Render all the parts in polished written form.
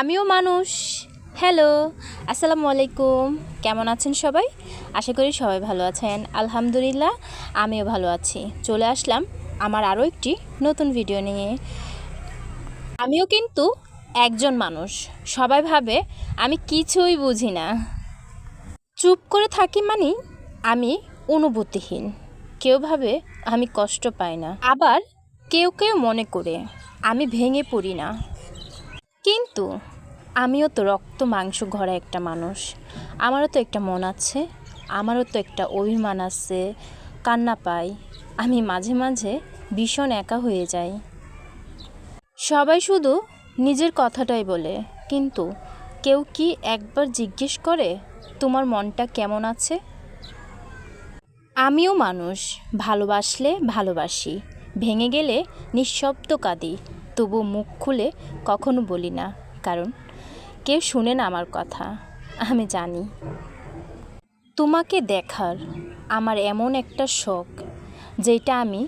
আমিও মানুষ। হ্যালো, আসসালামু আলাইকুম। কেমন আছেন সবাই? আশা করি সবাই ভালো আছেন। আলহামদুলিল্লাহ, আমিও ভালো আছি। চলে আসলাম আমার আরও একটি নতুন ভিডিও নিয়ে। আমিও কিন্তু একজন মানুষ। সবাই ভাবে আমি কিছুই বুঝি না, চুপ করে থাকি, মানে আমি অনুভূতিহীন। কেউ ভাবে আমি কষ্ট পাই না, আবার কেউ কেউ মনে করে আমি ভেঙে পড়ি না। কিন্তু আমিও তো রক্ত মাংস ঘরা একটা মানুষ। আমারও তো একটা মন আছে, আমারও তো একটা অভিমান আছে, কান্না পাই। আমি মাঝে মাঝে ভীষণ একা হয়ে যাই। সবাই শুধু নিজের কথাটাই বলে, কিন্তু কেউ কি একবার জিজ্ঞেস করে তোমার মনটা কেমন আছে? আমিও মানুষ, ভালোবাসলে ভালোবাসি, ভেঙে গেলে নিঃশব্দ কাঁদি। তবু মুখ খুলে কখনো বলি না, কারণ কেউ শুনে না আমার কথা। আমি জানি তোমাকে দেখার আমার এমন একটা শখ, যেটা আমি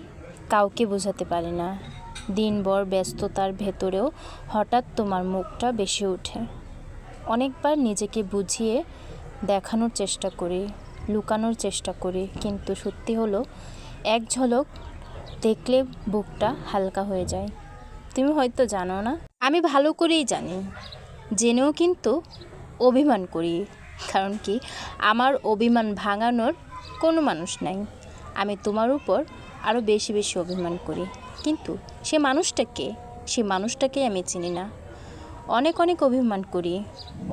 কাউকে বোঝাতে পারি না। দিনভর ব্যস্ততার ভেতরেও হঠাৎ তোমার মুখটা বেশি ওঠে। অনেকবার নিজেকে বুঝিয়ে দেখানোর চেষ্টা করি, লুকানোর চেষ্টা করি, কিন্তু সত্যি হলো এক ঝলক দেখলে বুকটা হালকা হয়ে যায়। তুমি হয়তো জানো না, আমি ভালো করেই জানি, জেনেও কিন্তু অভিমান করি। কারণ কি, আমার অভিমান ভাঙানোর কোনো মানুষ নাই। আমি তোমার উপর আরও বেশি বেশি অভিমান করি, কিন্তু সে মানুষটাকে আমি চিনি না। অনেক অনেক অভিমান করি,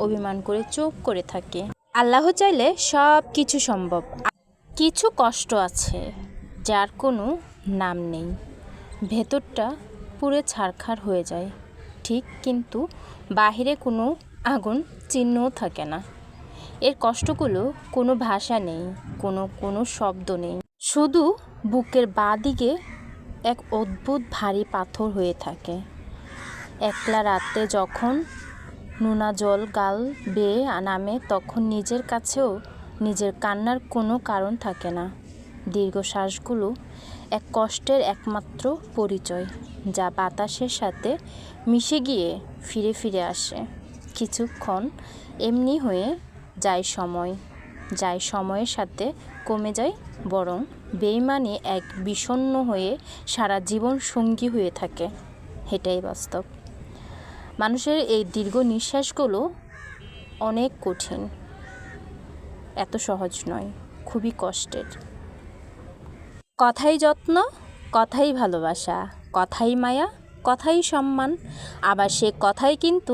অভিমান করে চুপ করে থাকি। আল্লাহ চাইলে সব কিছু সম্ভব। কিছু কষ্ট আছে যার কোনো নাম নেই, ভেতরটা পুরো ছারখার হয়ে যায় ঠিক, কিন্তু বাহিরে কোনো আগুন চিহ্নও থাকে না। এর কষ্টগুলো কোনো ভাষা নেই, কোনো শব্দ নেই, শুধু বুকের বাঁদিকে এক অদ্ভুত ভারী পাথর হয়ে থাকে। একলা রাতে যখন নোনা জল গাল বেয়ে নামে, তখন নিজের কাছেও নিজের কান্নার কোনো কারণ থাকে না। দীর্ঘশ্বাসগুলো এক কষ্টের একমাত্র পরিচয়, যা বাতাসের সাথে মিশে গিয়ে ফিরে ফিরে আসে। কিছুক্ষণ এমনি হয়ে যায়, সময়ের সাথে কমে যায়, বরং বেইমানি এক বিষণ্ণ হয়ে সারা জীবন সঙ্গী হয়ে থাকে। এটাই বাস্তব। মানুষের এই দীর্ঘ নিঃশ্বাসগুলো অনেক কঠিন, এত সহজ নয়, খুবই কষ্টের। কথাই যত্ন, কথাই ভালোবাসা, কথাই মায়া, কথাই সম্মান, আবার সে কথাই কিন্তু